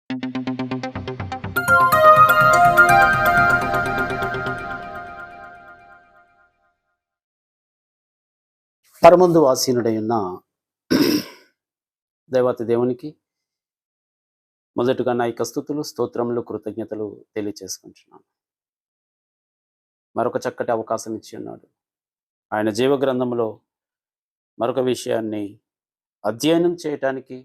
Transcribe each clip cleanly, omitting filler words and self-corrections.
పరమందు ఆసీనుడై ఉన్న దేవాతి దేవునికి మొదటగా నా యొక్క స్తుతులు, స్తోత్రములు, కృతజ్ఞతలు తెలియచేసుకుంటున్నాను. మరొక చక్కటి అవకాశం ఇచ్చి ఉన్నాడు. ఆయన జీవ గ్రంథంలో మరొక విషయాన్ని అధ్యయనం చేయటానికి,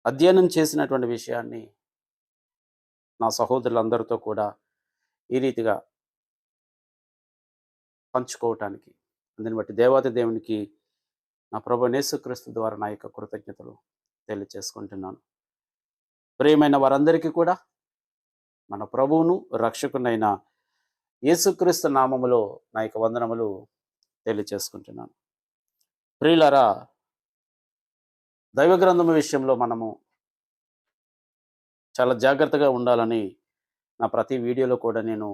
అధ్యయనం చేసినటువంటి విషయాన్ని నా సహోదరులందరితో కూడా ఈ రీతిగా పంచుకోవటానికి, అందుని బట్టి దేవాతి దేవునికి నా ప్రభు యేసుక్రీస్తు ద్వారా నా యొక్క కృతజ్ఞతలు తెలియచేసుకుంటున్నాను. ప్రియమైన వారందరికీ కూడా మన ప్రభువును రక్షకునైన యేసుక్రీస్తు నామములో నా యొక్క వందనములు తెలియచేసుకుంటున్నాను. ప్రియులారా, దైవ గ్రంథము విషయంలో మనము చాలా జాగ్రత్తగా ఉండాలని నా ప్రతి వీడియోలో కూడా నేను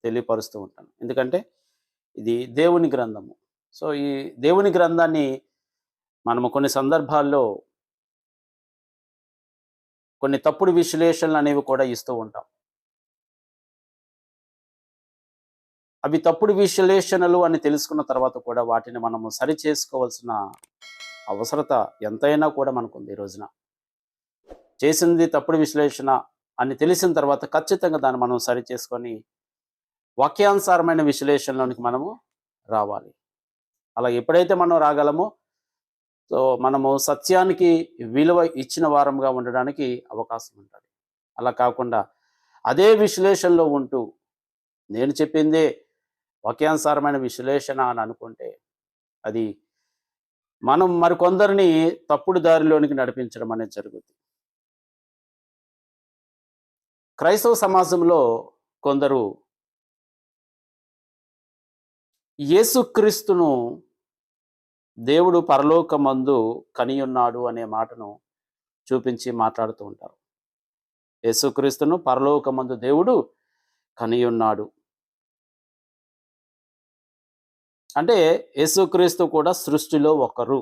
తెలియపరుస్తూ ఉంటాను. ఎందుకంటే ఇది దేవుని గ్రంథము. సో ఈ దేవుని గ్రంథాన్ని మనము కొన్ని సందర్భాల్లో కొన్ని తప్పుడు విశ్లేషణలు అనేవి కూడా ఇస్తూ ఉంటాం. అవి తప్పుడు విశ్లేషణలు అని తెలుసుకున్న తర్వాత కూడా వాటిని మనము సరి చేసుకోవాల్సిన అవసరత ఎంతైనా కూడా మనకుంది. ఈ రోజున చేసింది తప్పుడు విశ్లేషణ అని తెలిసిన తర్వాత ఖచ్చితంగా దాన్ని మనం సరి చేసుకొని వాక్యానుసారమైన విశ్లేషణలోనికి మనము రావాలి. అలా ఎప్పుడైతే మనం రాగలమో సో మనము సత్యానికి విలువ ఇచ్చిన వారంగా ఉండడానికి అవకాశం ఉంటుంది. అలా కాకుండా అదే విశ్లేషణలో ఉంటూ నేను చెప్పిందే వాక్యానుసారమైన విశ్లేషణ అని అనుకుంటే అది మనం మరికొందరిని తప్పుడు దారిలోనికి నడిపించడం అనేది జరుగుతుంది. క్రైస్తవ సమాజంలో కొందరు యేసుక్రీస్తును దేవుడు పరలోకమందు కనియున్నాడు అనే మాటను చూపించి మాట్లాడుతూ ఉంటారు. యేసుక్రీస్తును పరలోకమందు దేవుడు కనియున్నాడు అంటే యేసుక్రీస్తు కూడా సృష్టిలో ఒకరు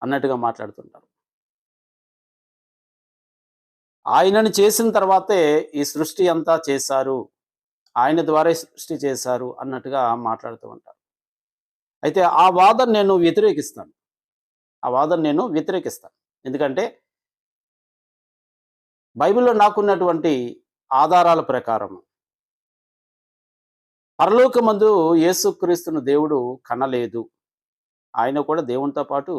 అన్నట్టుగా మాట్లాడుతుంటారు. ఆయనను చేసిన తర్వాతే ఈ సృష్టి అంతా చేశారు, ఆయన ద్వారా సృష్టి చేశారు అన్నట్టుగా మాట్లాడుతూ ఉంటారు. అయితే ఆ వాదన నేను వ్యతిరేకిస్తాను. ఎందుకంటే బైబిల్లో నాకున్నటువంటి ఆధారాల ప్రకారం పరలోకమందు యేసుక్రీస్తును దేవుడు కనలేదు. ఆయన కూడా దేవునితో పాటు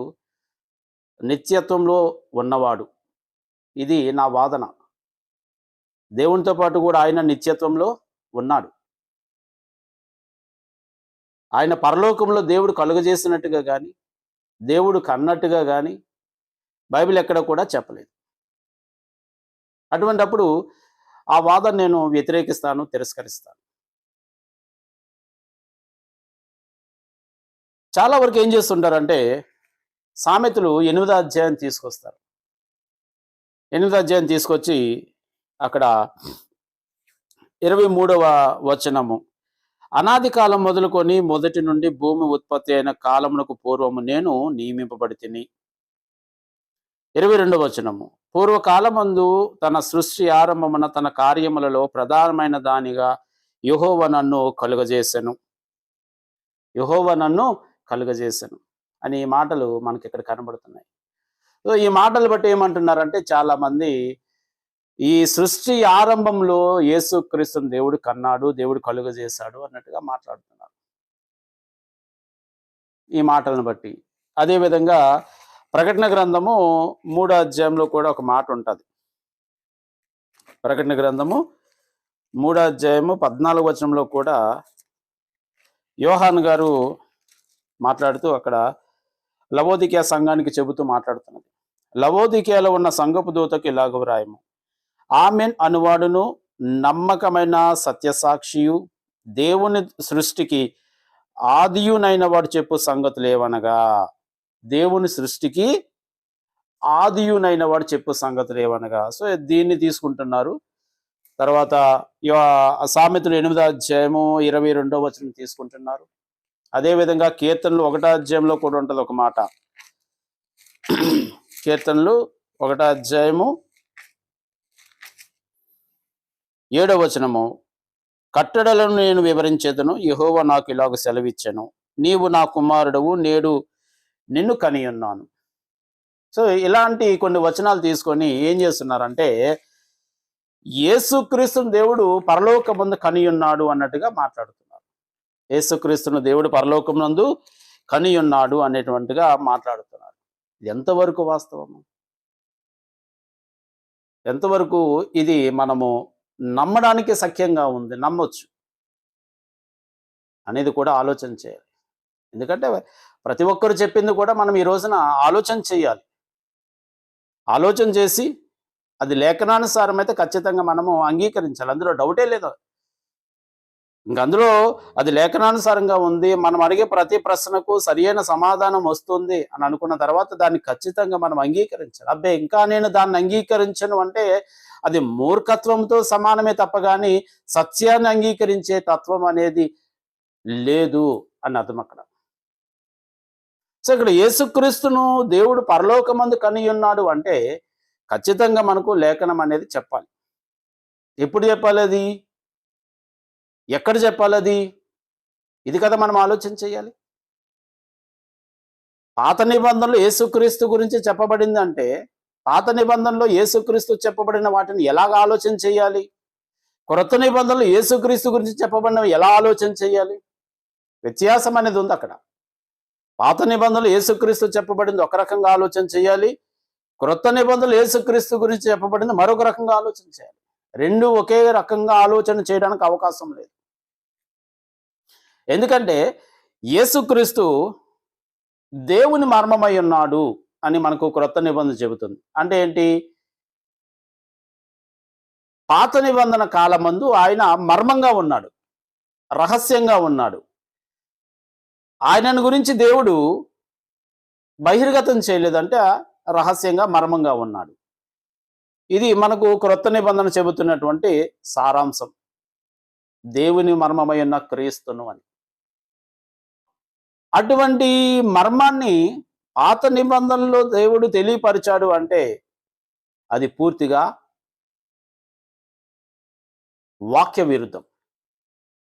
నిత్యత్వంలో ఉన్నవాడు. ఇది నా వాదన. దేవునితో పాటు కూడా ఆయన నిత్యత్వంలో ఉన్నాడు. ఆయన పరలోకంలో దేవుడు కలుగజేసినట్టుగా కానీ దేవుడు కన్నట్టుగా కానీ బైబిల్ ఎక్కడ కూడా చెప్పలేదు. అటువంటప్పుడు ఆ వాదన నేను వ్యతిరేకిస్తాను, తిరస్కరిస్తాను. చాలా వరకు ఏం చేస్తుంటారంటే సామెతలు 8వ అధ్యాయం తీసుకొస్తారు. 8వ అధ్యాయం తీసుకొచ్చి అక్కడ 23వ వచనము, అనాది కాలం మొదలుకొని మొదటి నుండి భూమి ఉత్పత్తి అయిన కాలమునకు పూర్వము నేను నియమింపబడి తిని. 22వ వచనము, పూర్వకాలమందు తన సృష్టి ఆరంభమున తన కార్యములలో ప్రధానమైన దానిగా యెహోవా నన్ను కలుగజేసెను అని ఈ మాటలు మనకి ఇక్కడ కనబడుతున్నాయి. సో ఈ మాటలు బట్టి ఏమంటున్నారంటే చాలా మంది ఈ సృష్టి ఆరంభంలో యేసుక్రీస్తును దేవుడు కన్నాడు, దేవుడు కలుగజేశాడు అన్నట్టుగా మాట్లాడుతున్నారు ఈ మాటలను బట్టి. అదేవిధంగా ప్రకటన గ్రంథము 3వ అధ్యాయంలో కూడా ఒక మాట ఉంటుంది. ప్రకటన గ్రంథము 3వ అధ్యాయము 14వ వచనంలో కూడా యోహాను గారు మాట్లాడుతూ అక్కడ లవోదికయ సంఘానికి చెబుతూ మాట్లాడుతున్నది. లవోదికయలో ఉన్న సంఘపు దూతకు ఇలాగ వ్రాయము, ఆమెన్ అనువాడును నమ్మకమైన సత్యసాక్షియు దేవుని సృష్టికి ఆదియునైన వాడు చెప్పు సంగతులు ఏవనగా, దేవుని సృష్టికి ఆదియునైన వాడు చెప్పు సంగతులు ఏవనగా. సో దీన్ని తీసుకుంటున్నారు. తర్వాత సామెతలు 8వ అధ్యాయము 22వ వచనం తీసుకుంటున్నారు. అదేవిధంగా కీర్తనలు 1వ అధ్యాయంలో కూడా ఉంటుంది ఒక మాట, కీర్తనలు 1వ అధ్యాయము 7వ వచనము. కట్టడలను నేను వివరించేదను, యెహోవా నాకు ఇలాగ సెలవిచ్చెను, నీవు నా కుమారుడవు, నేడు నిన్ను కనియున్నాను. సో ఇలాంటి కొన్ని వచనాలు తీసుకొని ఏం చేస్తున్నారంటే, యేసుక్రీస్తును దేవుడు పరలోకమందు కనియున్నాడు అన్నట్టుగా మాట్లాడుతున్నారు. యేసుక్రీస్తును దేవుడు పరలోకమునందు కనియున్నాడు అనేటువంటిగా మాట్లాడుతున్నారు. ఇది ఎంతవరకు వాస్తవము? ఎంతవరకు ఇది మనము నమ్మడానికి సఖ్యంగా ఉంది, నమ్మొచ్చు అనేది కూడా ఆలోచన చేయాలి. ఎందుకంటే ప్రతి ఒక్కరు చెప్పింది కూడా మనం ఈ రోజున ఆలోచన చేయాలి. ఆలోచన చేసి అది లేఖనానుసారం అయితే ఖచ్చితంగా మనము అంగీకరించాలి. అందులో డౌటే లేదు. ఇంక అందులో అది లేఖనానుసారంగా ఉంది, మనం అడిగే ప్రతి ప్రశ్నకు సరియైన సమాధానం వస్తుంది అని అనుకున్న తర్వాత దాన్ని ఖచ్చితంగా మనం అంగీకరించాలి. అబ్బే ఇంకా నేను దాన్ని అంగీకరించను అంటే అది మూర్ఖత్వంతో సమానమే తప్ప కానీ సత్యాన్ని అంగీకరించే తత్వం అనేది లేదు అని అర్థం అక్కడ. సో ఇక్కడ యేసుక్రీస్తును దేవుడు పరలోకమందు కనియున్నాడు అంటే ఖచ్చితంగా మనకు లేఖనం అనేది చెప్పాలి. ఎప్పుడు చెప్పాలి అది? ఎక్కడ చెప్పాలి అది? ఇది కదా మనం ఆలోచన చేయాలి. పాత నిబంధనలో యేసుక్రీస్తు గురించి చెప్పబడింది అంటే పాత నిబంధనలో యేసుక్రీస్తు చెప్పబడిన వాటిని ఎలాగ ఆలోచన చేయాలి? క్రొత్త నిబంధనలో యేసుక్రీస్తు గురించి చెప్పబడినవి ఎలా ఆలోచన చేయాలి? వ్యత్యాసం అనేది ఉంది అక్కడ. పాత నిబంధనలు యేసుక్రీస్తు చెప్పబడింది ఒక రకంగా ఆలోచన చేయాలి, క్రొత్త నిబంధనలు యేసుక్రీస్తు గురించి చెప్పబడింది మరొక రకంగా ఆలోచన చేయాలి. రెండు ఒకే రకంగా ఆలోచన చేయడానికి అవకాశం లేదు. ఎందుకంటే యేసుక్రీస్తు దేవుని మర్మమై ఉన్నాడు అని మనకు క్రొత్త నిబంధన చెబుతుంది. అంటే ఏంటి? పాత నిబంధన కాలమందు ఆయన మర్మంగా ఉన్నాడు, రహస్యంగా ఉన్నాడు. ఆయనను గురించి దేవుడు బహిర్గతం చేయలేదంటే రహస్యంగా మర్మంగా ఉన్నాడు. ఇది మనకు క్రొత్త నిబంధన చెబుతున్నటువంటి సారాంశం. దేవుని మర్మమై ఉన్న క్రీస్తును అని. అటువంటి మర్మాన్ని పాత నిబంధనలో దేవుడు తెలియపరిచాడు అంటే అది పూర్తిగా వాక్య విరుద్ధం.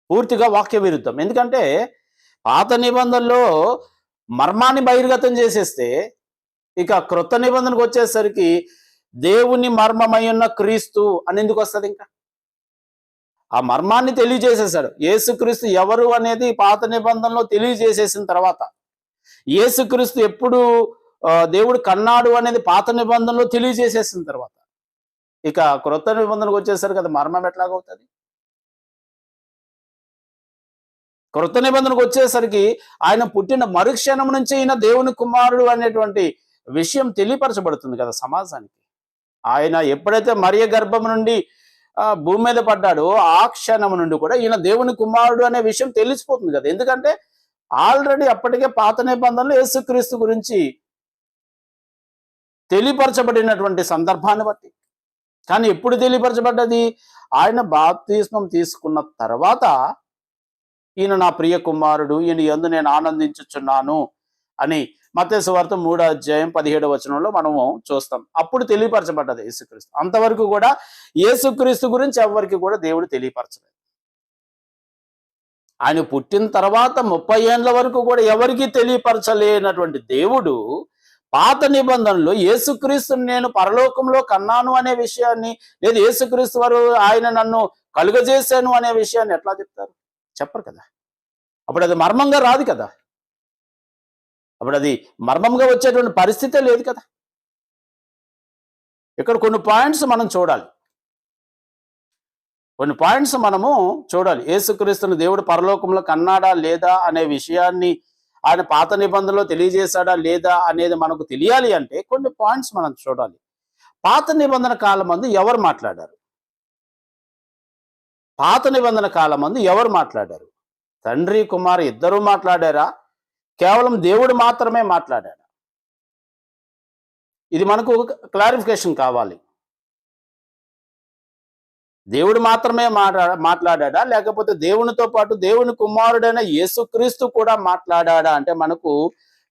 పూర్తిగా వాక్య విరుద్ధం. ఎందుకంటే పాత నిబంధనలో మర్మాన్ని బహిర్గతం చేసేస్తే ఇక క్రొత్త నిబంధనకు వచ్చేసరికి దేవుని మర్మమై ఉన్న క్రీస్తు అని ఎందుకు వస్తుంది? ఇంకా ఆ మర్మాన్ని తెలియజేసేసాడు. యేసుక్రీస్తు ఎవరు అనేది పాత నిబంధనలో తెలియజేసేసిన తర్వాత, యేసుక్రీస్తు ఎప్పుడు దేవుడు కన్నాడు అనేది పాత నిబంధనలో తెలియజేసేసిన తర్వాత ఇక క్రొత్త నిబంధనకు వచ్చేసరికి అది మర్మం ఎట్లాగవుతుంది? క్రొత్త నిబంధనకు వచ్చేసరికి ఆయన పుట్టిన మరుక్షణం నుంచి ఈయన దేవుని కుమారుడు అనేటువంటి విషయం తెలియపరచబడుతుంది కదా సమాజానికి. ఆయన ఎప్పుడైతే మరియ గర్భం నుండి భూమి మీద పడ్డాడో ఆ క్షణం నుండి కూడా ఈయన దేవుని కుమారుడు అనే విషయం తెలిసిపోతుంది కదా. ఎందుకంటే ఆల్రెడీ అప్పటికే పాత నిబంధనలు యేసుక్రీస్తు గురించి తెలియపరచబడినటువంటి సందర్భాన్ని బట్టి. కానీ ఎప్పుడు తెలియపరచబడ్డది? ఆయన బాప్తిస్మం తీసుకున్న తర్వాత ఈయన నా ప్రియ కుమారుడు, ఈయన యందు నేను ఆనందించుచున్నాను అని మత్తయి సువార్త 3వ అధ్యాయం 17వ వచనంలో మనము చూస్తాం. అప్పుడు తెలియపరచబడ్డది యేసుక్రీస్తు. అంతవరకు కూడా యేసుక్రీస్తు గురించి ఎవరికి కూడా దేవుడు తెలియపరచలేదు. ఆయన పుట్టిన తర్వాత 30 ఏండ్ల వరకు కూడా ఎవరికి తెలియపరచలేనటువంటి దేవుడు పాత నిబంధనలో యేసుక్రీస్తుని నేను పరలోకంలో కన్నాను అనే విషయాన్ని, లేదు యేసుక్రీస్తు వారు ఆయన నన్ను కలుగజేశాను అనే విషయాన్ని ఎట్లా చెప్తారు? చెప్పరు కదా. అప్పుడు అది మర్మంగా రాదు కదా. అప్పుడు అది మర్మంగా వచ్చేటువంటి పరిస్థితే లేదు కదా. ఇక్కడ కొన్ని పాయింట్స్ మనం చూడాలి. కొన్ని పాయింట్స్ మనము చూడాలి. యేసుక్రీస్తుని దేవుడు పరలోకంలో కన్నాడా లేదా అనే విషయాన్ని ఆయన పాత నిబంధనలో తెలియజేశాడా లేదా అనేది మనకు తెలియాలి అంటే కొన్ని పాయింట్స్ మనం చూడాలి. పాత నిబంధన కాలమందు ఎవరు మాట్లాడారు? పాత నిబంధన కాలమందు ఎవరు మాట్లాడారు? తండ్రి కుమారు ఇద్దరూ మాట్లాడారా? కేవలం దేవుడు మాత్రమే మాట్లాడాడా? ఇది మనకు క్లారిఫికేషన్ కావాలి. దేవుడు మాత్రమే మాట్లాడా లేకపోతే దేవునితో పాటు దేవుని కుమారుడైన యేసుక్రీస్తు కూడా మాట్లాడా అంటే మనకు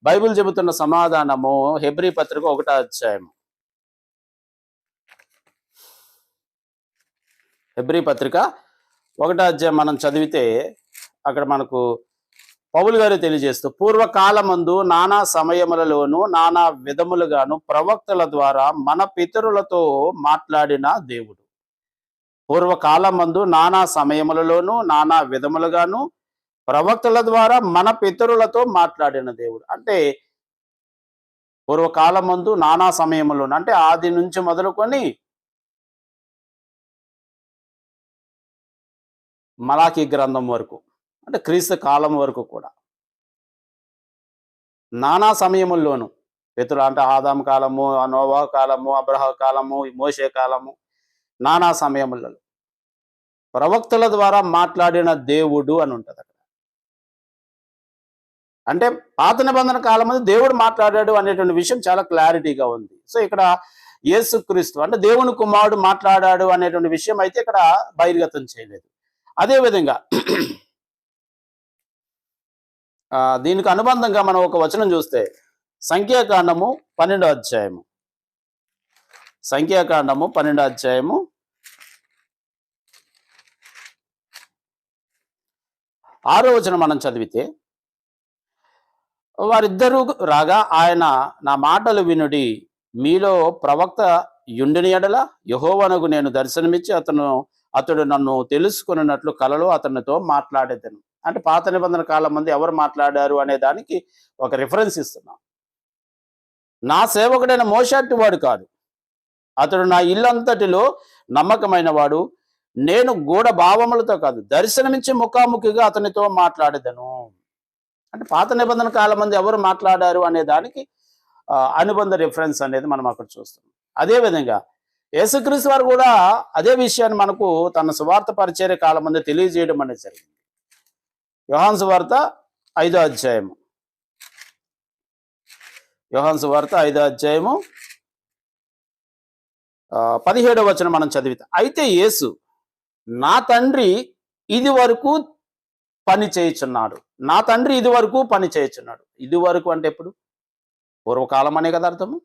బైబిల్ చెబుతున్న సమాధానము హెబ్రీ పత్రిక 1వ అధ్యాయము. హెబ్రీ పత్రిక 1వ అధ్యాయం మనం చదివితే అక్కడ మనకు పౌలు గారు తెలియజేస్తూ, పూర్వకాలమందు నానా సమయములలోను నానా విధములుగాను ప్రవక్తల ద్వారా మన పితరులతో మాట్లాడిన దేవుడు. పూర్వకాలమందు నానా సమయములలోను నానా విధములుగాను ప్రవక్తల ద్వారా మన పితరులతో మాట్లాడిన దేవుడు. అంటే పూర్వకాలమందు నానా సమయములోను అంటే ఆది నుంచి మొదలుకొని మలాకీ గ్రంథం వరకు, అంటే క్రీస్తు కాలం వరకు కూడా నానా సమయముల్లోను పితరులు అంటే ఆదాము కాలము, నోవా కాలము, అబ్రహా కాలము, మోషే కాలము, నానా సమయములలో ప్రవక్తల ద్వారా మాట్లాడిన దేవుడు అని ఉంటుంది అక్కడ. అంటే పాత నిబంధన కాలం దేవుడు మాట్లాడాడు అనేటువంటి విషయం చాలా క్లారిటీగా ఉంది. సో ఇక్కడ యేసుక్రీస్తు అంటే దేవుని కుమారుడు మాట్లాడాడు అనేటువంటి విషయం అయితే ఇక్కడ బహిర్గతం చేయలేదు. అదేవిధంగా దీనికి అనుబంధంగా మనం ఒక వచనం చూస్తే సంఖ్యాకాండము 12వ అధ్యాయము. సంఖ్యాకాండము 12వ అధ్యాయము 6వ వచనం మనం చదివితే, వారిద్దరూ రాగా ఆయన నా మాటలు వినుడి, మీలో ప్రవక్త యుండిని ఎడల యెహోవానగు నేను దర్శనమిచ్చి అతడు నన్ను తెలుసుకున్నట్లు కలలో అతనితో మాట్లాడేదను. అంటే పాత నిబంధన కాలం మంది ఎవరు మాట్లాడారు అనే దానికి ఒక రిఫరెన్స్ ఇస్తున్నాం. నా సేవకుడైన మోషే వాడు కాదు, అతడు నా ఇల్లంతటిలో నమ్మకమైన వాడు, నేను గూఢ భావములతో కాదు దర్శనమిచ్చి ముఖాముఖిగా అతనితో మాట్లాడేదను. అంటే పాత నిబంధన కాలం మంది ఎవరు మాట్లాడారు అనే దానికి అనుబంధ రిఫరెన్స్ అనేది మనం అక్కడ చూస్తున్నాం. అదేవిధంగా యేసుక్రీస్తు వారు కూడా అదే విషయాన్ని మనకు తన సువార్త పరిచర్య కాలం మంది తెలియజేయడం అనేది జరిగింది. యోహాను సువార్త 5వ అధ్యాయము. యోహాను సువార్త 5వ అధ్యాయము 17వ వచనం మనం చదివితే, అయితే యేసు నా తండ్రి ఇది వరకు పని చేయుచున్నాడు. నా తండ్రి ఇది వరకు పని చేయుచున్నాడు. ఇది వరకు అంటే ఎప్పుడు? పూర్వకాలం అనే కదా అర్థము.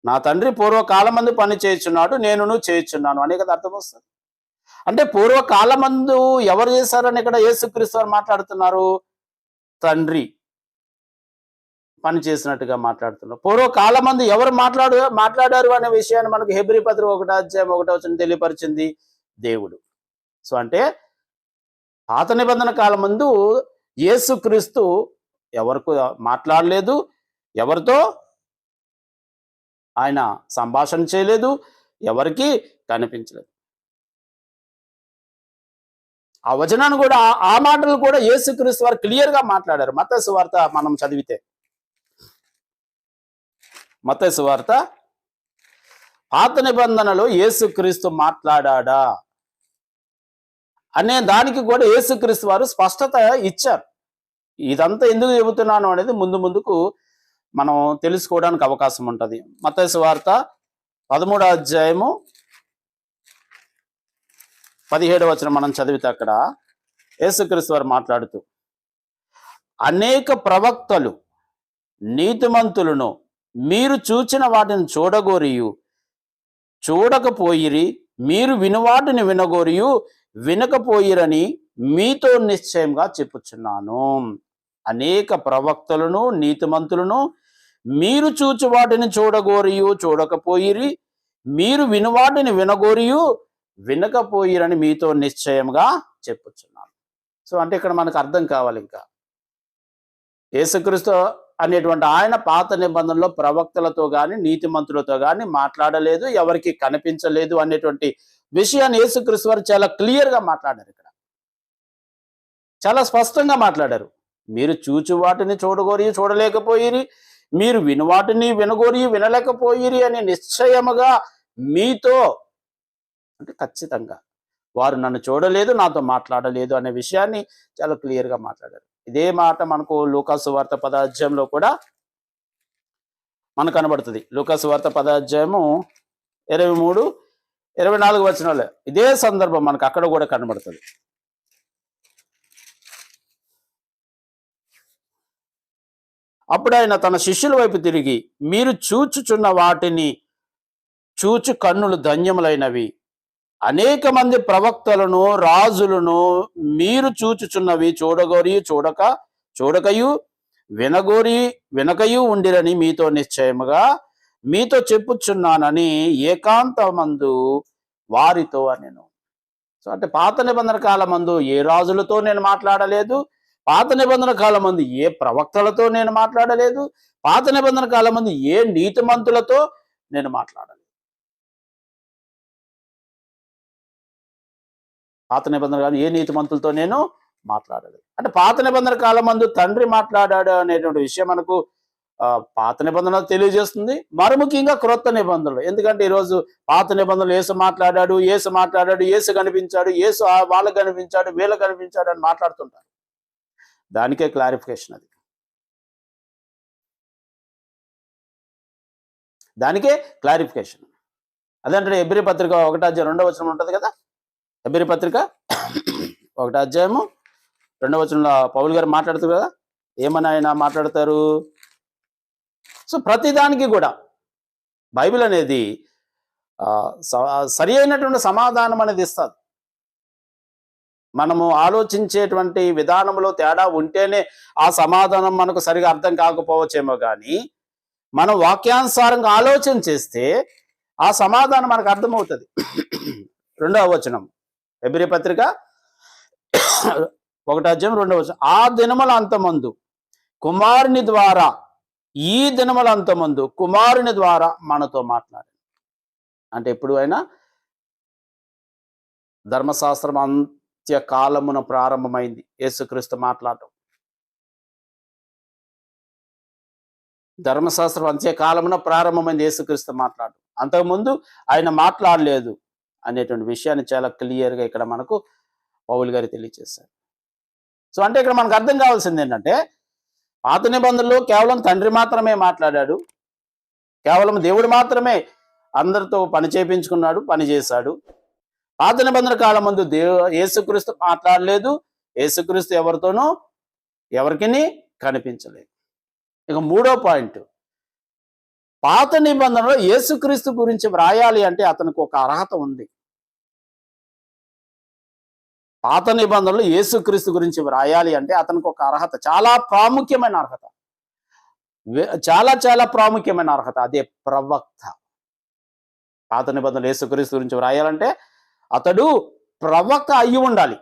నా తండ్రి పూర్వకాలమందు పని చేయుచున్నాడు, నేనును చేయుచున్నాను అనే కదా అర్థం వస్తుంది. అంటే పూర్వకాలమందు ఎవరు చేశారని ఇక్కడ యేసుక్రీస్తు వారు మాట్లాడుతున్నారు? తండ్రి పని చేసినట్టుగా మాట్లాడుతున్నారు. పూర్వకాలమందు ఎవరు మాట్లాడారు అనే విషయాన్ని మనకు హెబ్రీ పత్రిక 1వ అధ్యాయం 1వ వచనం తెలియపరిచింది దేవుడు. సో అంటే పాత నిబంధన కాలం ముందు యేసుక్రీస్తు ఎవరికి మాట్లాడలేదు, ఎవరితో ఆయన సంభాషణ చేయలేదు, ఎవరికి కనిపించలేదు. ఆ వచనాన్ని కూడా ఆ మాటలు కూడా యేసుక్రీస్తు వారు క్లియర్గా మాట్లాడారు. మత్తయి సువార్త మనం చదివితే, మత్తయి సువార్త పాత నిబంధనలో యేసుక్రీస్తు మాట్లాడా అనే దానికి కూడా యేసుక్రీస్తు వారు స్పష్టత ఇచ్చారు. ఇదంతా ఎందుకు చెబుతున్నాను అనేది ముందుకు మనం తెలుసుకోవడానికి అవకాశం ఉంటుంది. మత్తయి సువార్త 13వ అధ్యాయము 17వ వచనం మనం చదివితే అక్కడ యేసుక్రీస్తు వారు మాట్లాడుతూ, అనేక ప్రవక్తలు నీతిమంతులను మీరు చూచిన వాటిని చూడగోరియు చూడకపోయిరి, మీరు వినువాటిని వినగోరియు వినకపోయిరని మీతో నిశ్చయంగా చెప్పుచున్నాను. అనేక ప్రవక్తలను నీతిమంతులను మీరు చూచి వాటిని చూడగోరియు చూడకపోయిరి, మీరు వినువాటిని వినగోరియు వినకపోయిరని మీతో నిశ్చయంగా చెప్పుచున్నాను. సో అంటే ఇక్కడ మనకు అర్థం కావాలి, ఇంకా యేసుక్రీస్తు అనేటువంటి ఆయన పాత నిబంధనలో ప్రవక్తలతో కానీ నీతిమంతులతో కానీ మాట్లాడలేదు, ఎవరికి కనిపించలేదు అనేటువంటి విషయాన్ని యేసుక్రీస్తు వారు చాలా క్లియర్గా మాట్లాడారు. ఇక్కడ చాలా స్పష్టంగా మాట్లాడారు. మీరు చూచి వాటిని చూడగోరి చూడలేకపోయిరి, మీరు వినువాటిని వినగోరి వినలేకపోయిరి అని నిశ్చయముగా మీతో, అంటే ఖచ్చితంగా వారు నన్ను చూడలేదు, నాతో మాట్లాడలేదు అనే విషయాన్ని చాలా క్లియర్గా మాట్లాడారు. ఇదే మాట మనకు లూకాసు వార్త 10వ అధ్యాయంలో కూడా మనకు కనబడుతుంది. లూకాసు వార్త 10వ అధ్యాయము 23, 24 వచనాలు ఇదే సందర్భం మనకు అక్కడ కూడా కనబడుతుంది. అప్పుడు ఆయన తన శిష్యుల వైపు తిరిగి, మీరు చూచుచున్న వాటిని చూచు కన్నులు ధన్యములైనవి. అనేక మంది ప్రవక్తలను, రాజులను మీరు చూచుచున్నవి చూడకయు వినకయు ఉండిరని మీతో నిశ్చయముగా మీతో చెప్పుచున్నానని ఏకాంతమందు వారితో అనెను. సో అంటే పాత నిబంధన కాలమందు ఏ రాజులతో నేను మాట్లాడలేదు, పాత నిబంధన కాలమందు ఏ ప్రవక్తలతో నేను మాట్లాడలేదు, పాత నిబంధన కాలమందు ఏ నీతిమంతులతో నేను మాట్లాడలేదు. పాత నిబంధన కాలం ఏ నీతిమంతులతో నేను మాట్లాడలేదు. అంటే పాత నిబంధన కాలమందు తండ్రి మాట్లాడాడు అనేటువంటి విషయం మనకు పాత నిబంధన తెలియజేస్తుంది, మరి ముఖ్యంగా క్రొత్త నిబంధనలు. ఎందుకంటే ఈరోజు పాత నిబంధనలు యేసు మాట్లాడాడు, యేసు కనిపించాడు, యేసు వాళ్ళకు కనిపించాడు, వీళ్ళకు కనిపించాడు అని మాట్లాడుతుంటారు. దానికే క్లారిఫికేషన్ అది. దానికే క్లారిఫికేషన్. అదంటే హెబ్రీ పత్రిక 1:2 ఉంటుంది కదా. హెబ్రీ పత్రిక 1:2 పౌలు గారు మాట్లాడుతారు కదా. ఏమని ఆయన మాట్లాడతారు? సో ప్రతిదానికి కూడా బైబిల్ అనేది సరి అయినటువంటి సమాధానం అనేది ఇస్తుంది. మనము ఆలోచించేటువంటి విధానంలో తేడా ఉంటేనే ఆ సమాధానం మనకు సరిగా అర్థం కాకపోవచ్చేమో, కానీ మనం వాక్యానుసారంగా ఆలోచన చేస్తే ఆ సమాధానం మనకు అర్థమవుతుంది. 2వ హెబ్రీ పత్రిక 1:2 ఆ దినముల అంతమందు కుమారుని ద్వారా, ఈ దినముల అంతమందు కుమారుని ద్వారా మనతో మాట్లాడు. అంటే ఎప్పుడు అయినా ధర్మశాస్త్రం అంత్యకాలమున ప్రారంభమైంది యేసుక్రీస్తు మాట్లాడటం. ధర్మశాస్త్రం అంత్యకాలమున ప్రారంభమైంది యేసుక్రీస్తు మాట్లాడటం. అంతకుముందు ఆయన మాట్లాడలేదు అనేటువంటి విషయాన్ని చాలా క్లియర్గా ఇక్కడ మనకు పౌలు గారు తెలియజేశారు. సో అంటే ఇక్కడ మనకు అర్థం కావాల్సింది ఏంటంటే, పాత నిబంధనలో కేవలం తండ్రి మాత్రమే మాట్లాడాడు, కేవలం దేవుడు మాత్రమే అందరితో పని చేయించుకున్నాడు, పని చేశాడు. పాత నిబంధన కాలం ముందు యేసుక్రీస్తు మాట్లాడలేదు, యేసుక్రీస్తు ఎవరితోనూ ఎవరికి కనిపించలేదు. ఇక 3వ పాయింట్, పాత నిబంధనలో యేసుక్రీస్తు గురించి వ్రాయాలి అంటే అతనికి ఒక అర్హత ఉంది. పాత నిబంధనలు యేసుక్రీస్తు గురించి వ్రాయాలి అంటే అతనికి ఒక అర్హత, చాలా ప్రాముఖ్యమైన అర్హత, చాలా ప్రాముఖ్యమైన అర్హత, అదే ప్రవక్త. పాత నిబంధనలు యేసుక్రీస్తు గురించి వ్రాయాలంటే అతడు ప్రవక్త అయ్యి ఉండాలి.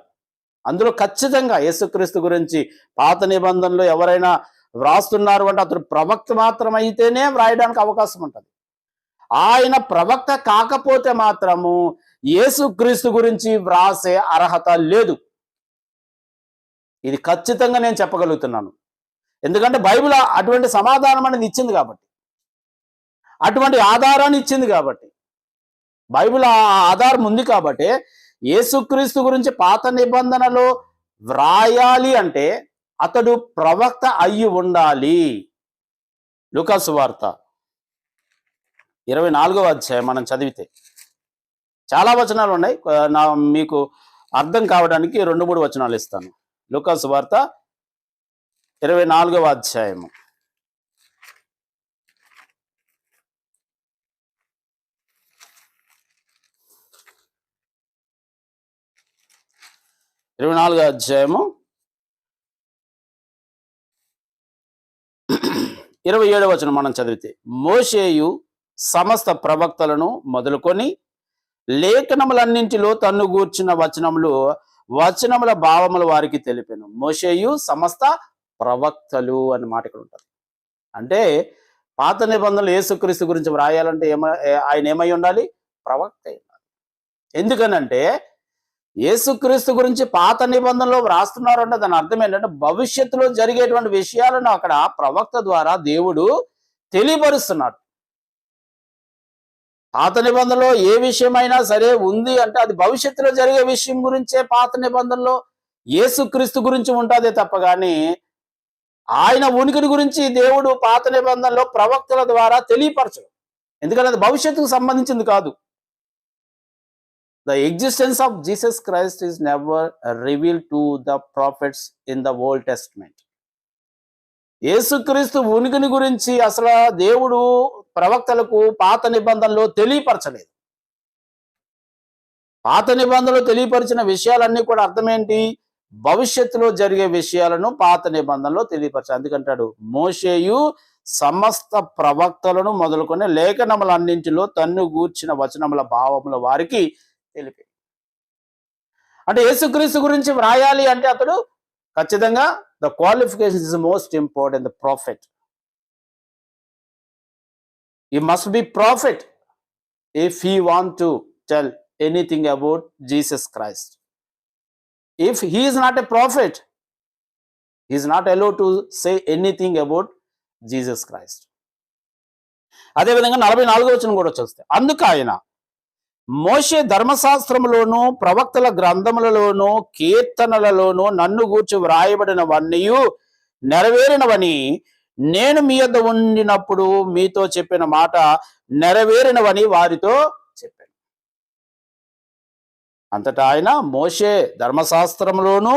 అందులో ఖచ్చితంగా యేసుక్రీస్తు గురించి పాత నిబంధనలు ఎవరైనా వ్రాస్తున్నారు అంటే అతడు ప్రవక్త మాత్రం అయితేనే వ్రాయడానికి అవకాశం ఉంటుంది. ఆయన ప్రవక్త కాకపోతే మాత్రము యేసుక్రీస్తు గురించి వ్రాసే అర్హత లేదు. ఇది ఖచ్చితంగా నేను చెప్పగలుగుతున్నాను. ఎందుకంటే బైబిల్ అటువంటి సమాధానం అనేది ఇచ్చింది కాబట్టి, అటువంటి ఆధారాన్ని ఇచ్చింది కాబట్టి, బైబిల్ ఆ ఆధారం ఉంది కాబట్టి యేసుక్రీస్తు గురించి పాత నిబంధనలో వ్రాయాలి అంటే అతడు ప్రవక్త అయ్యి ఉండాలి. లూకా సువార్త 24వ మనం చదివితే చాలా వచనాలు ఉన్నాయి. మీకు అర్థం కావడానికి 2-3 వచనాలు ఇస్తాను. లూకా సువార్త 24వ 27వ మనం చదివితే, మోషేయు సమస్త ప్రవక్తలను మొదలుకొని లేఖనములన్నింటిలో తన్ను గూర్చిన వచనముల భావములు వారికి తెలిపాను. మోషేయు సమస్త ప్రవక్తలు అని మాట ఇక్కడ ఉంటుంది. అంటే పాత నిబంధనలు యేసుక్రీస్తు గురించి వ్రాయాలంటే ఆయన ఏమై ఉండాలి? ప్రవక్త అయి ఉండాలి. ఎందుకనంటే యేసుక్రీస్తు గురించి పాత నిబంధనలో వ్రాస్తున్నారు అంటే దాని అర్థం ఏంటంటే భవిష్యత్తులో జరిగేటువంటి విషయాలను అక్కడ ప్రవక్త ద్వారా దేవుడు తెలియపరుస్తున్నాడు. పాత నిబంధనలో ఏ విషయమైనా సరే ఉంది అంటే అది భవిష్యత్తులో జరిగే విషయం గురించే పాత నిబంధనలో యేసుక్రీస్తు గురించి ఉంటుందే తప్ప కానీ ఆయన ఉనికిని గురించి దేవుడు పాత నిబంధనలో ప్రవక్తల ద్వారా తెలియపరచడు. ఎందుకంటే అది భవిష్యత్తుకు సంబంధించింది కాదు. The existence of Jesus Christ is never revealed to the prophets in the Old Testament. యేసుక్రీస్తు ఉనికిని గురించి అసలు దేవుడు ప్రవక్తలకు పాత నిబంధనలో తెలియపరచలేదు. పాత నిబంధనలో తెలియపరిచిన విషయాలన్నీ కూడా అర్థమేంటి? భవిష్యత్తులో జరిగే విషయాలను పాత నిబంధనలో తెలియపరచాలి. అందుకంటాడు, మోషేయు సమస్త ప్రవక్తలను మొదలుకొని లేఖనములన్నింటిలో తన్ను గూర్చిన వచనముల భావముల వారికి తెలిపి. అంటే యేసుక్రీస్తు గురించి వ్రాయాలి అంటే అతడు ఖచ్చితంగా the qualification is most important. The profit, he must be prophet if he want to tell anything about Jesus Christ. If he is not a prophet, he is not allowed to say anything about Jesus Christ. అదేవిధంగా 44వ వచనం కూడా చూస్తే, అందుకు ఆయన మోషే ధర్మశాస్త్రములోను ప్రవక్తల గ్రంథములలోను కీర్తనలలోను నన్ను గూర్చి వ్రాయబడినవన్నీ నెరవేరినవని, నేను మీ యొద్ద ఉండినప్పుడు మీతో చెప్పిన మాట నెరవేరినవని వారితో చెప్పాను. అంతటా ఆయన మోషే ధర్మశాస్త్రములోను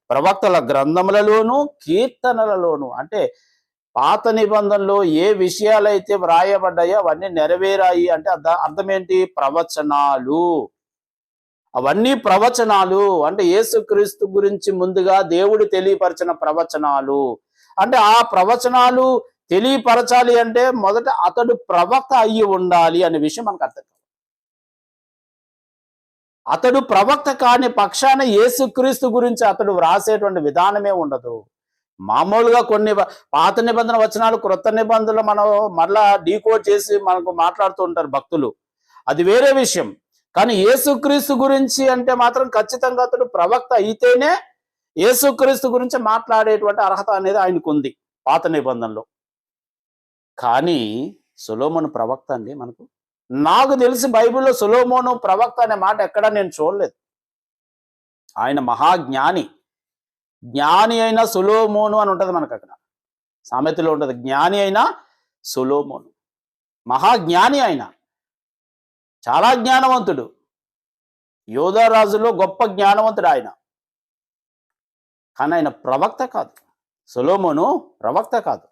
ప్రవక్తల గ్రంథములలోను కీర్తనలలోను, అంటే పాత నిబంధనలో ఏ విషయాలైతే వ్రాయబడ్డాయో అవన్నీ నెరవేరాయి. అంటే అర్థం ఏంటి? ప్రవచనాలు. అవన్నీ ప్రవచనాలు అంటే యేసుక్రీస్తు గురించి ముందుగా దేవుడు తెలియపరిచిన ప్రవచనాలు. అంటే ఆ ప్రవచనాలు తెలియపరచాలి అంటే మొదట అతడు ప్రవక్త అయ్యి ఉండాలి అనే విషయం మనకు అర్థం కాదు. అతడు ప్రవక్త కాని పక్షాన యేసుక్రీస్తు గురించి అతడు వ్రాసేటువంటి విధానమే ఉండదు. మామూలుగా కొన్ని పాత నిబంధన వచనాలు క్రొత్త నిబంధనలు మనం మరలా డీకోడ్ చేసి మనకు మాట్లాడుతూ ఉంటారు భక్తులు, అది వేరే విషయం. కానీ యేసుక్రీస్తు గురించి అంటే మాత్రం ఖచ్చితంగా అతడు ప్రవక్త అయితేనే యేసుక్రీస్తు గురించి మాట్లాడేటువంటి అర్హత అనేది ఆయనకు ఉంది పాత నిబంధనలో. కానీ సొలొమోను ప్రవక్త అండి? నాకు తెలిసి బైబిల్లో సొలొమోను ప్రవక్త అనే మాట ఎక్కడా నేను చూడలేదు. ఆయన మహాజ్ఞాని, జ్ఞాని అయిన సొలొమోను అని ఉంటుంది మనకు అక్కడ సామెతలో ఉంటుంది. జ్ఞాని అయిన సొలొమోను, మహాజ్ఞాని, ఆయన చాలా జ్ఞానవంతుడు, యోధారాజులో గొప్ప జ్ఞానవంతుడు ఆయన. కానీ ఆయన ప్రవక్త కాదు. సొలొమోను ప్రవక్త కాదు.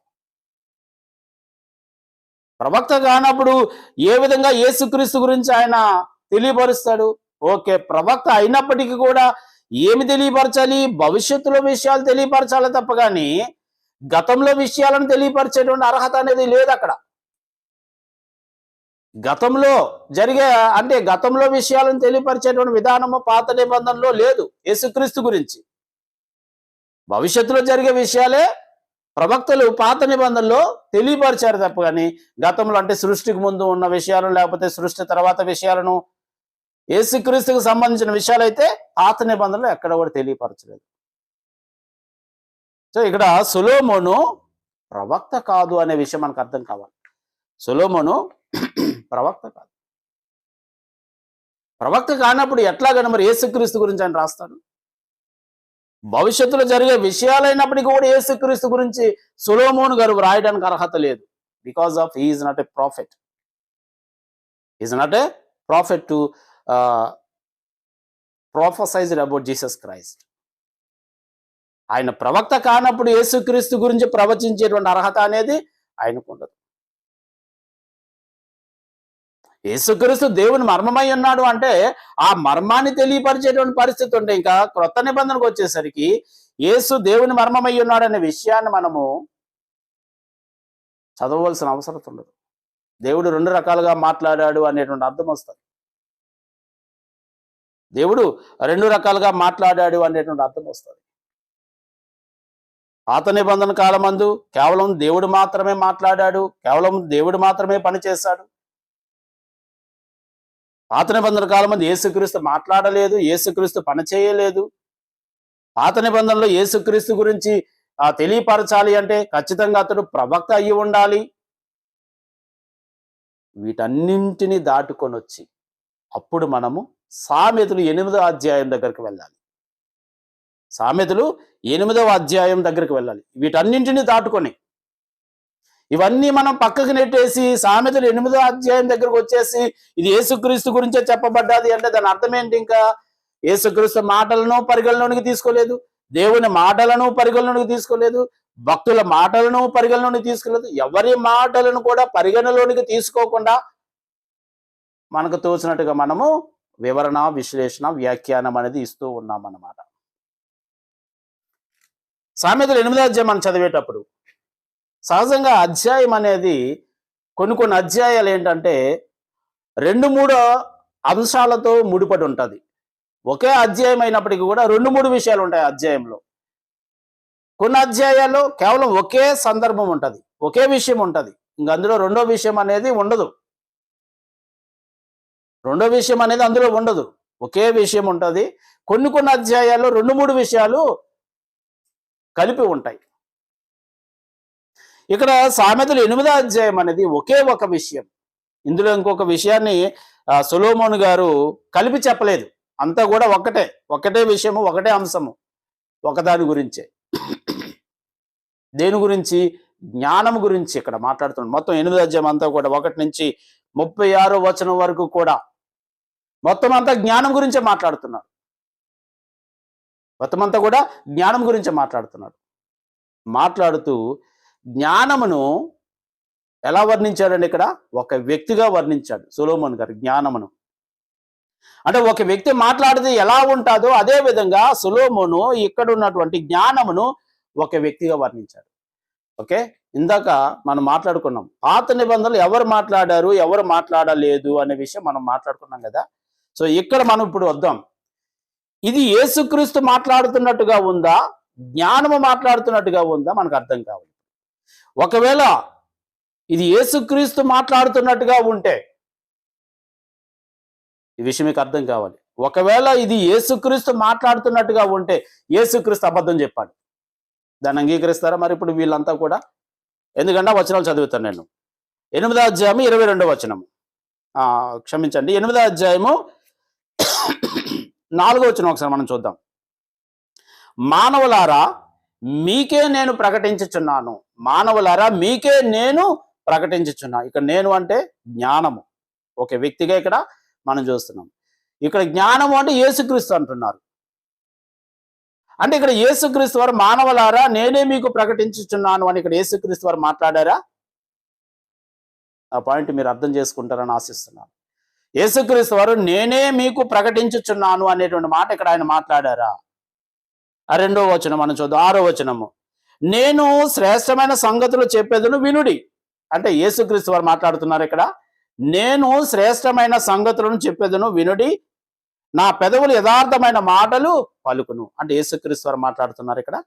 ప్రవక్త కానప్పుడు ఏ విధంగా యేసుక్రీస్తు గురించి ఆయన తెలియపరుస్తాడు? ఓకే, ప్రవక్త అయినప్పటికీ కూడా ఏమి తెలియపరచాలి? భవిష్యత్తులో విషయాలు తెలియపరచాలి తప్ప కానీ గతంలో విషయాలను తెలియపరిచేటువంటి అర్హత అనేది లేదు అక్కడ. గతంలో గతంలో విషయాలను తెలియపరిచేటువంటి విధానము పాత నిబంధనలో లేదు యేసుక్రీస్తు గురించి. భవిష్యత్తులో జరిగే విషయాలే ప్రవక్తలు పాత నిబంధనలో తెలియపరిచారు తప్ప కానీ గతంలో అంటే సృష్టికి ముందు ఉన్న విషయాలను లేకపోతే సృష్టి తర్వాత విషయాలను యేసుక్రీస్తుకు సంబంధించిన విషయాలైతే పాత నిబంధనలో ఎక్కడ కూడా తెలియపరచలేదు. సో ఇక్కడ సొలొమోను ప్రవక్త కాదు అనే విషయం మనకు అర్థం కావాలి. సొలొమోను ప్రవక్త కాదు. ప్రవక్త కానప్పుడు ఎట్లాగైనా మరి యేసుక్రీస్తు గురించి ఆయన రాస్తాడు? భవిష్యత్తులో జరిగే విషయాలైనప్పటికీ కూడా యేసుక్రీస్తు గురించి సొలొమోను గారు రాయడానికి అర్హత లేదు. Because of he is not a prophet. Is not a prophet to prophesized about Jesus Christ. ఆయన ప్రవక్త కానప్పుడు యేసుక్రీస్తు గురించి ప్రవచించేటువంటి అర్హత అనేది ఆయనకు ఉండదు. యేసుక్రీస్తు దేవుని మర్మమై ఉన్నాడు అంటే ఆ మర్మాన్ని తెలియపరిచేటువంటి పరిస్థితి ఉంటే, ఇంకా క్రొత్త నిబంధనకు వచ్చేసరికి యేసు దేవుని మర్మమై ఉన్నాడు అనే విషయాన్ని మనము చదవవలసిన అవసరం ఉండదు. దేవుడు 2 రకాలుగా మాట్లాడాడు అనేటువంటి అర్థం వస్తుంది. దేవుడు 2 రకాలుగా మాట్లాడాడు అనేటువంటి అర్థం వస్తుంది. పాత నిబంధన కాలమందు కేవలం దేవుడు మాత్రమే మాట్లాడాడు, కేవలం దేవుడు మాత్రమే పనిచేశాడు. పాత నిబంధన కాలమందు యేసుక్రీస్తు మాట్లాడలేదు, యేసుక్రీస్తు పని చేయలేదు. పాత నిబంధనలో యేసుక్రీస్తు గురించి తెలియపరచాలి అంటే ఖచ్చితంగా అతడు ప్రవక్త అయ్యి ఉండాలి. వీటన్నింటినీ దాటుకొని వచ్చి అప్పుడు మనము సామెతలు 8వ అధ్యాయం దగ్గరికి వెళ్ళాలి. సామెతలు 8వ అధ్యాయం దగ్గరికి వెళ్ళాలి. వీటన్నింటినీ దాటుకొని ఇవన్నీ మనం పక్కకు నెట్టేసి సామెతలు 8వ అధ్యాయం దగ్గరకు వచ్చేసి ఇది యేసుక్రీస్తు గురించే చెప్పబడ్డది అంటే దాని అర్థం ఏంటి? ఇంకా యేసుక్రీస్తు మాటలను పరిగణలోనికి తీసుకోలేదు, దేవుని మాటలను పరిగణలోనికి తీసుకోలేదు, భక్తుల మాటలను పరిగణలోనికి తీసుకెళ్ళదు, ఎవరి మాటలను కూడా పరిగణలోనికి తీసుకోకుండా మనకు తోచినట్టుగా మనము వివరణ, విశ్లేషణ, వ్యాఖ్యానం అనేది ఇస్తూ ఉన్నాం అన్నమాట. సామెతలు 8వ అధ్యాయం మనం చదివేటప్పుడు సహజంగా అధ్యాయం అనేది కొన్ని అధ్యాయాలు ఏంటంటే 2-3 అంశాలతో ముడిపడి ఉంటుంది. ఒకే అధ్యాయం అయినప్పటికీ కూడా 2-3 విషయాలు ఉంటాయి అధ్యాయంలో. కొన్ని అధ్యాయాల్లో కేవలం ఒకే సందర్భం ఉంటుంది, ఒకే విషయం ఉంటుంది, ఇంక అందులో రెండో విషయం అనేది ఉండదు. అందులో ఉండదు, ఒకే విషయం ఉంటుంది. కొన్ని అధ్యాయాల్లో 2-3 విషయాలు కలిపి ఉంటాయి. ఇక్కడ సామెతలు 8వ అధ్యాయం అనేది ఒకే ఒక విషయం. ఇందులో ఇంకొక విషయాన్ని సొలొమోను గారు కలిపి చెప్పలేదు. అంతా కూడా ఒకటే విషయము, ఒకటే అంశము, ఒకదాని గురించే. దేని గురించి? జ్ఞానం గురించి ఇక్కడ మాట్లాడుతున్నాడు. మొత్తం 8వ అధ్యాయం అంతా కూడా 1 నుంచి 36వ వచనం వరకు కూడా మొత్తం అంతా జ్ఞానం గురించే మాట్లాడుతున్నాడు. మొత్తం అంతా కూడా జ్ఞానం గురించే మాట్లాడుతూ జ్ఞానమును ఎలా వర్ణించాడండి? ఇక్కడ ఒక వ్యక్తిగా వర్ణించాడు సొలొమోను గారు జ్ఞానమును. అంటే ఒక వ్యక్తి మాట్లాడితే ఎలా ఉంటుందో అదే విధంగా సొలొమోను ఇక్కడ ఉన్నటువంటి జ్ఞానమును ఒక వ్యక్తిగా వర్ణించాడు. ఓకే, ఇందాక మనం మాట్లాడుకున్నాం పాత నిబంధనలు ఎవరు మాట్లాడారు, ఎవరు మాట్లాడలేదు అనే విషయం మనం మాట్లాడుకున్నాం కదా. సో ఇక్కడ మనం ఇప్పుడు వద్దాం. ఇది యేసుక్రీస్తు మాట్లాడుతున్నట్టుగా ఉందా, జ్ఞానము మాట్లాడుతున్నట్టుగా ఉందా మనకు అర్థం కావాలి. ఒకవేళ ఇది యేసుక్రీస్తు మాట్లాడుతున్నట్టుగా ఉంటే ఈ విషయం మీకు అర్థం కావాలి. ఒకవేళ ఇది యేసుక్రీస్తు మాట్లాడుతున్నట్టుగా ఉంటే యేసుక్రీస్తు అబద్ధం చెప్పాడు, దాన్ని అంగీకరిస్తారా మరి ఇప్పుడు వీళ్ళంతా కూడా? ఎందుకంటే వచనాలు చదువుతాను నేను. 8వ అధ్యాయము 22వ వచనము, క్షమించండి, 8వ అధ్యాయము 4వ వచనం ఒకసారి మనం చూద్దాం. మానవులారా మీకే నేను ప్రకటించుచున్నాను. మానవులారా మీకే నేను ప్రకటించుచున్నా. ఇక్కడ నేను అంటే జ్ఞానము, ఒక వ్యక్తిగా ఇక్కడ మనం చూస్తున్నాం. ఇక్కడ జ్ఞానము అంటే యేసుక్రీస్తు అంటున్నారు. అంటే ఇక్కడ యేసుక్రీస్తు వారు మానవులారా నేనే మీకు ప్రకటించుచున్నాను అని ఇక్కడ యేసుక్రీస్తు వారు మాట్లాడారా? ఆ పాయింట్ మీరు అర్థం చేసుకుంటారని ఆశిస్తున్నాను. యేసుక్రీస్తు వారు నేనే మీకు ప్రకటించుచున్నాను అనేటువంటి మాట ఇక్కడ ఆయన మాట్లాడారా? ఆ 2వ వచనం మనం చూద్దాం. 6వ వచనము, నేను శ్రేష్టమైన సంగతులు చెప్పేదను వినుడి. అంటే యేసుక్రీస్తు వారు మాట్లాడుతున్నారు ఇక్కడ. నేను శ్రేష్టమైన సంగతులను చెప్పేదను వినుడి, నా పెదవులు యథార్థమైన మాటలు పలుకును. అంటే యేసుక్రీస్తు వారు మాట్లాడుతున్నారు ఇక్కడ.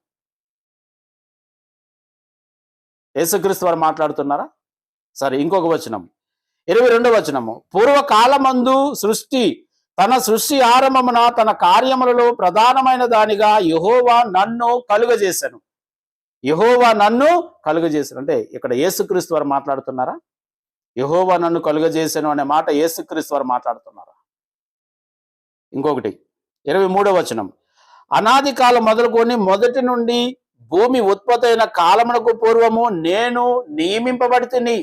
యేసుక్రీస్తు వారు మాట్లాడుతున్నారా? సరే, ఇంకొక వచనం 22వ వచనము, పూర్వకాలమందు తన సృష్టి ఆరంభమున తన కార్యములలో ప్రధానమైన దానిగా యెహోవా నన్ను కలుగజేశాను. అంటే ఇక్కడ యేసుక్రీస్తు వారు మాట్లాడుతున్నారా? యెహోవా నన్ను కలుగజేశాను అనే మాట యేసుక్రీస్తు వారు మాట్లాడుతున్నారా? ఇంకొకటి 23వ వచనం, అనాది కాలం మొదలుకొని మొదటి నుండి భూమి ఉత్పత్తి అయిన కాలమునకు పూర్వము నేను నియమింపబడితిని.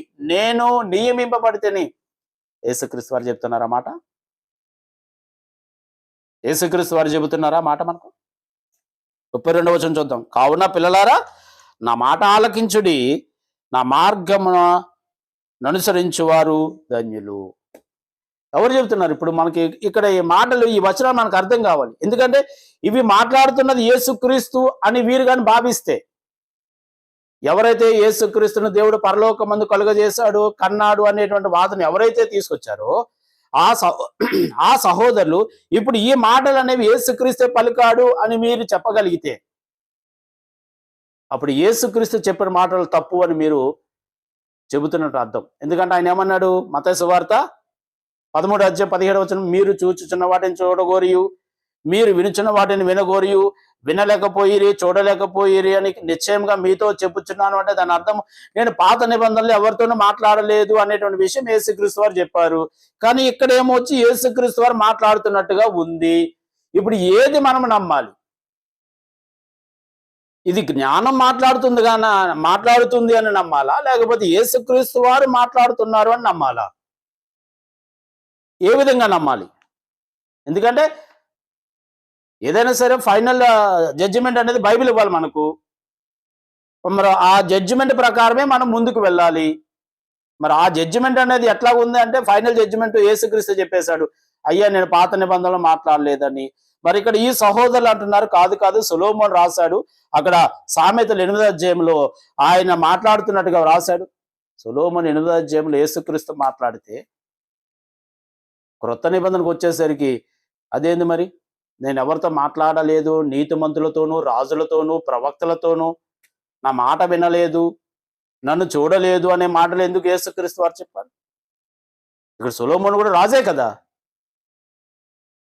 యేసుక్రీస్తు వారు చెప్తున్నారా మాట? యేసుక్రీస్తు వారు చెబుతున్నారా మాట మనకు? 32వ వచనం చూద్దాం. కావున పిల్లలారా నా మాట ఆలకించుడి, నా మార్గమున అనుసరించువారు ధన్యులు. ఎవరు చెబుతున్నారు? ఇప్పుడు మనకి ఇక్కడ ఈ మాటలు, ఈ వచనాలు మనకు అర్థం కావాలి. ఎందుకంటే ఇవి మాట్లాడుతున్నది యేసుక్రీస్తు అని వీరు కానీ భావిస్తే, ఎవరైతే యేసుక్రీస్తును దేవుడు పరలోకమందు కలుగజేశాడు, కన్నాడు అనేటువంటి వాదన ఎవరైతే తీసుకొచ్చారో ఆ సహోదరులు ఇప్పుడు ఈ మాటలు అనేవి యేసుక్రీస్తే పలికాడు అని మీరు చెప్పగలిగితే, అప్పుడు యేసుక్రీస్తు చెప్పిన మాటలు తప్పు అని మీరు చెబుతున్నట్టు అర్థం. ఎందుకంటే ఆయన ఏమన్నాడు? మత్తయి సువార్త 13వ అధ్యాయం 17వ వచనం, మీరు చూచుచున్న వాటిని చూడగోరియు, మీరు వినుచున్న వాటిని వినగోరియు, వినలేకపోయిరి, చూడలేకపోయిరి అని నిశ్చయంగా మీతో చెప్పుచున్నాను. అంటే దాని అర్థం నేను పాత నిబంధనలు ఎవరితోనూ మాట్లాడలేదు అనేటువంటి విషయం యేసుక్రీస్తు వారు చెప్పారు. కానీ ఇక్కడ ఏమొచ్చి యేసుక్రీస్తు వారు మాట్లాడుతున్నట్టుగా ఉంది. ఇప్పుడు ఏది మనం నమ్మాలి? ఇది జ్ఞానం మాట్లాడుతుంది అని నమ్మాలా, లేకపోతే యేసుక్రీస్తు వారు మాట్లాడుతున్నారు అని నమ్మాలా? ఏ విధంగా నమ్మాలి? ఎందుకంటే ఏదైనా సరే ఫైనల్ జడ్జిమెంట్ అనేది బైబిల్ ఇవ్వాలి మనకు. మరి ఆ జడ్జిమెంట్ ప్రకారమే మనం ముందుకు వెళ్ళాలి. మరి ఆ జడ్జిమెంట్ అనేది ఎట్లా ఉంది అంటే ఫైనల్ జడ్జిమెంట్ యేసుక్రీస్తు చెప్పేశాడు, అయ్యా నేను పాత నిబంధనలో మాట్లాడలేదని. మరి ఇక్కడ ఈ సహోదరులు అంటున్నారు, కాదు కాదు సొలొమోను రాశాడు, అక్కడ సామెతలు 8వ అధ్యాయంలో ఆయన మాట్లాడుతున్నట్టుగా రాశాడు. సొలొమోను 8వ అధ్యాయంలో యేసుక్రీస్తు మాట్లాడితే క్రొత్త నిబంధనకు వచ్చేసరికి అదేంది మరి, నేను ఎవరితో మాట్లాడలేదు, నీతిమంతులతోనూ రాజులతోనూ ప్రవక్తలతోనూ నా మాట వినలేదు, నన్ను చూడలేదు అనే మాటలు ఎందుకు యేసుక్రీస్తు వారు చెప్పారు? ఇక్కడ సొలొమోను కూడా రాజే కదా,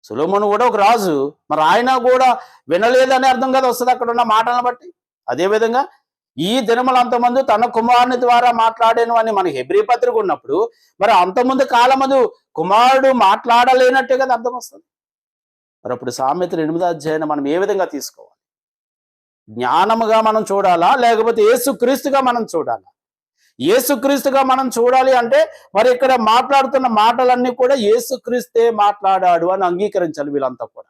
సొలొమోను కూడా ఒక రాజు, మరి ఆయన కూడా వినలేదనే అర్థం కదా వస్తుంది అక్కడ ఉన్న మాటలను బట్టి. అదేవిధంగా ఈ దినములు అంతమంది తన కుమారుని ద్వారా మాట్లాడాను అని మనకి హెబ్రీ పత్రిక ఉన్నప్పుడు, మరి అంతకుముందు కాలమందు కుమారుడు మాట్లాడలేనట్టే కదా అర్థం వస్తుంది. మరి అప్పుడు సామెతలు 8వ అధ్యాయాన్ని మనం ఏ విధంగా తీసుకోవాలి? జ్ఞానముగా మనం చూడాలా, లేకపోతే యేసుక్రీస్తుగా మనం చూడాలా? యేసుక్రీస్తుగా మనం చూడాలి అంటే మరి ఇక్కడ మాట్లాడుతున్న మాటలన్నీ కూడా యేసుక్రీస్తే మాట్లాడాడు అని అంగీకరించాలి వీళ్ళంతా కూడా.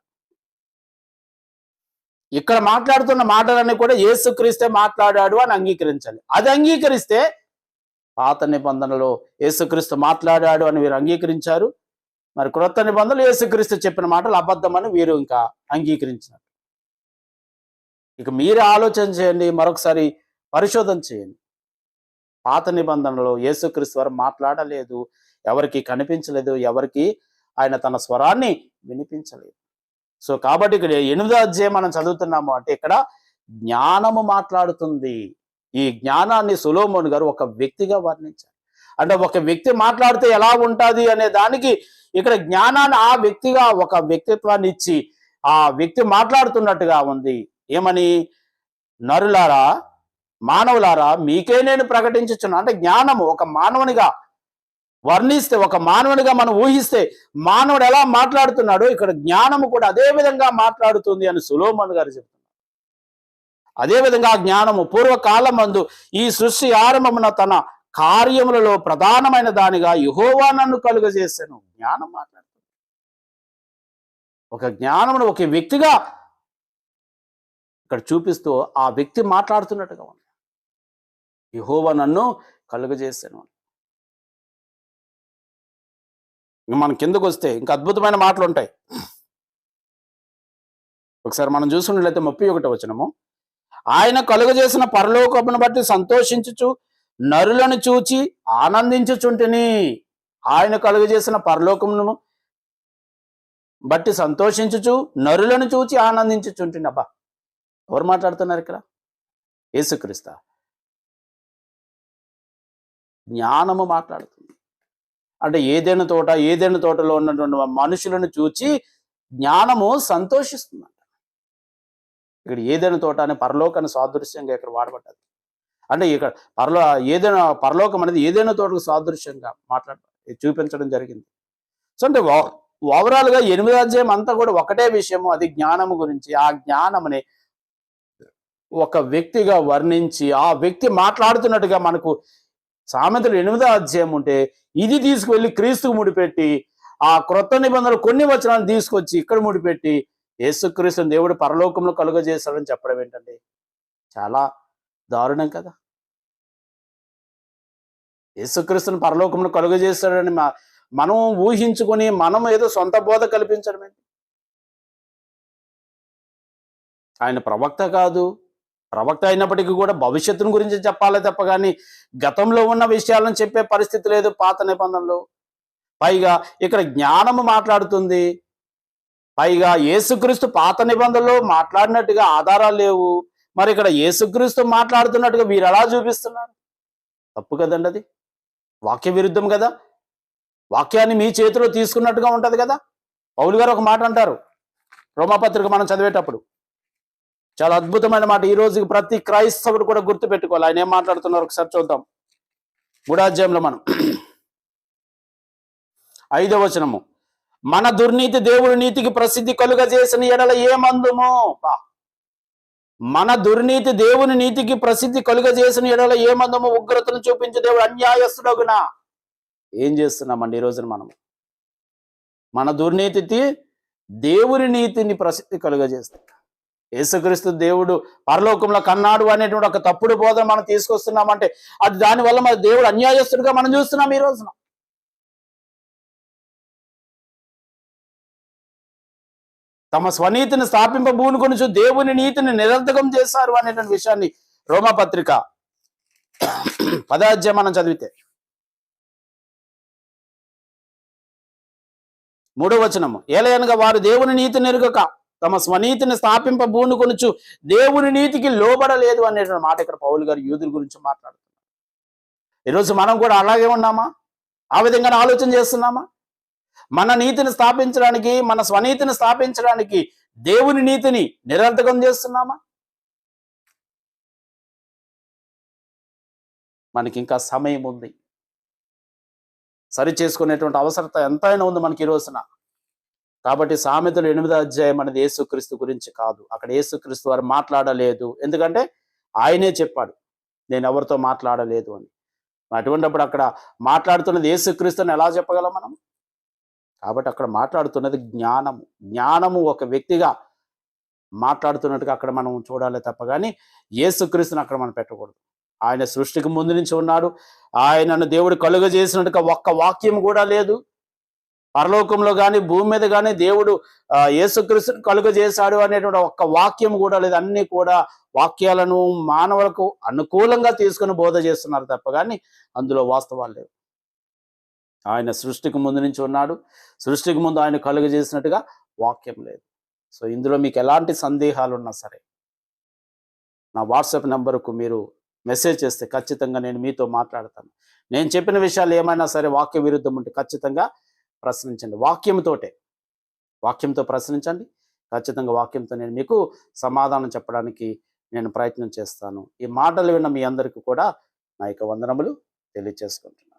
ఇక్కడ మాట్లాడుతున్న మాటలన్నీ కూడా యేసుక్రీస్తే మాట్లాడాడు అని అంగీకరించాలి. అది అంగీకరిస్తే పాత నిబంధనలో యేసుక్రీస్తు మాట్లాడాడు అని వీరు అంగీకరించారు. మరి క్రొత్త నిబంధనలు యేసుక్రీస్తు చెప్పిన మాటలు అబద్ధమని వీరు ఇంకా అంగీకరించారు. ఇక మీరే ఆలోచన చేయండి, మరొకసారి పరిశోధన చేయండి. పాత నిబంధనలో యేసుక్రీస్తు వారు మాట్లాడలేదు, ఎవరికి కనిపించలేదు, ఎవరికి ఆయన తన స్వరాన్ని వినిపించలేదు. సో కాబట్టి ఇక్కడ 8వ అధ్యాయం మనం చదువుతున్నాము అంటే ఇక్కడ జ్ఞానము మాట్లాడుతుంది. ఈ జ్ఞానాన్ని సొలొమోను గారు ఒక వ్యక్తిగా వర్ణించారు. అంటే ఒక వ్యక్తి మాట్లాడితే ఎలా ఉంటుంది అనే దానికి ఇక్కడ జ్ఞానాన్ని ఆ వ్యక్తిగా ఒక వ్యక్తిత్వాన్ని ఇచ్చి ఆ వ్యక్తి మాట్లాడుతున్నట్టుగా ఉంది. ఏమని? నరులారా, మానవులారా, మీకే నేను ప్రకటించుచున్నా. అంటే జ్ఞానము ఒక మానవునిగా వర్ణిస్తే, ఒక మానవునిగా మనం ఊహిస్తే మానవుడు ఎలా మాట్లాడుతున్నాడో ఇక్కడ జ్ఞానము కూడా అదే విధంగా మాట్లాడుతుంది అని సొలొమోను గారు చెప్తున్నారు. అదేవిధంగా జ్ఞానము పూర్వకాలమందు ఈ సృష్టి ఆరంభమున తన కార్యములలో ప్రధానమైన దానిగా యెహోవా నన్ను కలుగజేశాను. జ్ఞానం మాట్లాడుతుంది. ఒక జ్ఞానమును ఒక వ్యక్తిగా ఇక్కడ చూపిస్తూ ఆ వ్యక్తి మాట్లాడుతున్నట్టుగా ఉంది. యెహోవా నన్ను కలుగజేశాను. మనం కిందకు వస్తే ఇంకా అద్భుతమైన మాటలు ఉంటాయి. ఒకసారి మనం చూసుకున్నట్లయితే 31వ వచనము, ఆయన కలుగజేసిన పరలోకమును బట్టి సంతోషించుచు నరులను చూచి ఆనందించుచుంటిని. ఆయన కలుగజేసిన పరలోకమును బట్టి సంతోషించుచు నరులను చూచి ఆనందించుచుంటిని. అబ్బా, ఎవరు మాట్లాడుతున్నారు ఇక్కడ? యేసుక్రీస్తు. జ్ఞానము మాట్లాడుతుంది. అంటే ఏదైనా తోటలో ఉన్నటువంటి మనుషులను చూచి జ్ఞానము సంతోషిస్తుందంట. ఇక్కడ ఏదైనా తోట అనే పరలోకాన్ని సాదృశ్యంగా ఇక్కడ వాడబడ్డది. అంటే ఇక్కడ పరలోకం అనేది ఏదైనా తోటకు సాదృశ్యంగా చూపించడం జరిగింది. సో అంటే ఓవరాల్ గా 8వ అధ్యాయం అంతా కూడా ఒకటే విషయము, అది జ్ఞానము గురించి. ఆ జ్ఞానముని ఒక వ్యక్తిగా వర్ణించి ఆ వ్యక్తి మాట్లాడుతున్నట్టుగా మనకు సామెతలు 8వ అధ్యాయం ఉంటే ఇది తీసుకువెళ్ళి క్రీస్తుకు ముడిపెట్టి ఆ క్రొత్త నిబంధనలు కొన్ని వచనాలు తీసుకొచ్చి ఇక్కడ ముడిపెట్టి యేసుక్రీస్తు దేవుడు పరలోకంలో కలుగజేశాడని చెప్పడం ఏంటండి? చాలా దారుణం కదా. యేసుక్రీస్తుని పరలోకంలో కలుగజేశాడని మనం ఊహించుకొని మనం ఏదో సొంత బోధ కల్పించడం ఏంటి? ఆయన ప్రవక్త కాదు. ప్రవక్త అయినప్పటికీ కూడా భవిష్యత్తును గురించి చెప్పాలి తప్ప కానీ గతంలో ఉన్న విషయాలను చెప్పే పరిస్థితి లేదు పాత నిబంధనలో. పైగా ఇక్కడ జ్ఞానము మాట్లాడుతుంది. పైగా యేసుక్రీస్తు పాత నిబంధనలో మాట్లాడినట్టుగా ఆధారాలు లేవు. మరి ఇక్కడ యేసుక్రీస్తు మాట్లాడుతున్నట్టుగా వీరు ఎలా చూపిస్తున్నారు? తప్పు కదండి, అది వాక్య విరుద్ధం కదా. వాక్యాన్ని మీ చేతిలో తీసుకున్నట్టుగా ఉంటది కదా. పౌలు గారు ఒక మాట అంటారు రోమాపత్రిక మనం చదివేటప్పుడు, చాలా అద్భుతమైన మాట. ఈ రోజుకి ప్రతి క్రైస్తవుడు కూడా గుర్తు పెట్టుకోవాలి. ఆయన ఏం మాట్లాడుతున్నారు ఒకసారి చూద్దాం. 3వ అధ్యాయంలో మనం 5వ వచనము, మన దుర్నీతి దేవుని నీతికి ప్రసిద్ధి కలుగజేసిన ఎడల ఏమందుము. మన దుర్నీతి దేవుని నీతికి ప్రసిద్ధి కలుగజేసిన ఎడల ఏమందుము, ఉగ్రతను చూపించే దేవుడు అన్యాయస్తుడగునా. ఏం చేస్తున్నామండి ఈ రోజున మనము? మన దుర్నీతికి దేవుని నీతిని ప్రసిద్ధి కలుగజేస్తాం. యేసుక్రీస్తు దేవుడు పరలోకంలో కన్నాడు అనేటువంటి ఒక తప్పుడు బోధన మనం తీసుకొస్తున్నామంటే అది దానివల్ల మన దేవుడు అన్యాయస్తుడిగా మనం చూస్తున్నాం ఈ రోజున. తమ స్వనీతిని స్థాపింపబూనుకొనుచు దేవుని నీతిని నిరర్థకం చేశారు అనేటువంటి విషయాన్ని రోమాపత్రిక 10వ అధ్యాయం మనం చదివితే 3వ వచనము, ఏలయనగా వారు దేవుని నీతి నెరుగక తమ స్వనీతిని స్థాపింపబూనుకొనుచు దేవుని నీతికి లోబడలేదు అనేటువంటి మాట ఇక్కడ పౌలు గారు యూదుల గురించి మాట్లాడుతున్నారు. ఈరోజు మనం కూడా అలాగే ఉన్నామా? ఆ విధంగా ఆలోచన చేస్తున్నామా? మన నీతిని స్థాపించడానికి, మన స్వనీతిని స్థాపించడానికి దేవుని నీతిని నిరర్థకం చేస్తున్నామా? మనకి ఇంకా సమయం ఉంది. సరి చేసుకునేటువంటి అవసరత ఎంతైనా ఉంది మనకి ఈ రోజున. కాబట్టి సామెతలు 8వ అధ్యాయం అనేది యేసుక్రీస్తు గురించి కాదు. అక్కడ యేసుక్రీస్తు వారు మాట్లాడలేదు. ఎందుకంటే ఆయనే చెప్పాడు, నేను ఎవరితో మాట్లాడలేదు అని. అటువంటిప్పుడు అక్కడ మాట్లాడుతున్నది యేసుక్రీస్తుని ఎలా చెప్పగలం మనం? కాబట్టి అక్కడ మాట్లాడుతున్నది జ్ఞానము. జ్ఞానము ఒక వ్యక్తిగా మాట్లాడుతున్నట్టుగా అక్కడ మనం చూడాలి తప్ప కానీ యేసుక్రీస్తుని అక్కడ మనం పెట్టకూడదు. ఆయన సృష్టికి ముందు నుంచి ఉన్నాడు. ఆయనను దేవుడు కలుగజేసినట్టుగా ఒక్క వాక్యం కూడా లేదు. పరలోకంలో కానీ భూమి మీద కానీ దేవుడు యేసుక్రీస్తుని కలుగజేశాడు అనేటువంటి ఒక్క వాక్యం కూడా లేదు. అన్ని కూడా వాక్యాలను మానవులకు అనుకూలంగా తీసుకుని బోధ చేస్తున్నారు తప్ప కానీ అందులో వాస్తవాలు లేవు. ఆయన సృష్టికి ముందు నుంచి ఉన్నాడు. సృష్టికి ముందు ఆయన కలుగజేసినట్టుగా వాక్యం లేదు. సో ఇందులో మీకు ఎలాంటి సందేహాలు ఉన్నా సరే నా వాట్సాప్ నెంబర్కు మీరు మెసేజ్ చేస్తే ఖచ్చితంగా నేను మీతో మాట్లాడతాను. నేను చెప్పిన విషయాలు ఏమైనా సరే వాక్య విరుద్ధం ఉంటే ఖచ్చితంగా ప్రశ్నించండి. వాక్యంతో ప్రశ్నించండి. ఖచ్చితంగా వాక్యంతో నేను మీకు సమాధానం చెప్పడానికి నేను ప్రయత్నం చేస్తాను. ఈ మాటలు విన్న మీ అందరికీ కూడా నా యొక్క వందనములు తెలియజేసుకుంటున్నాను.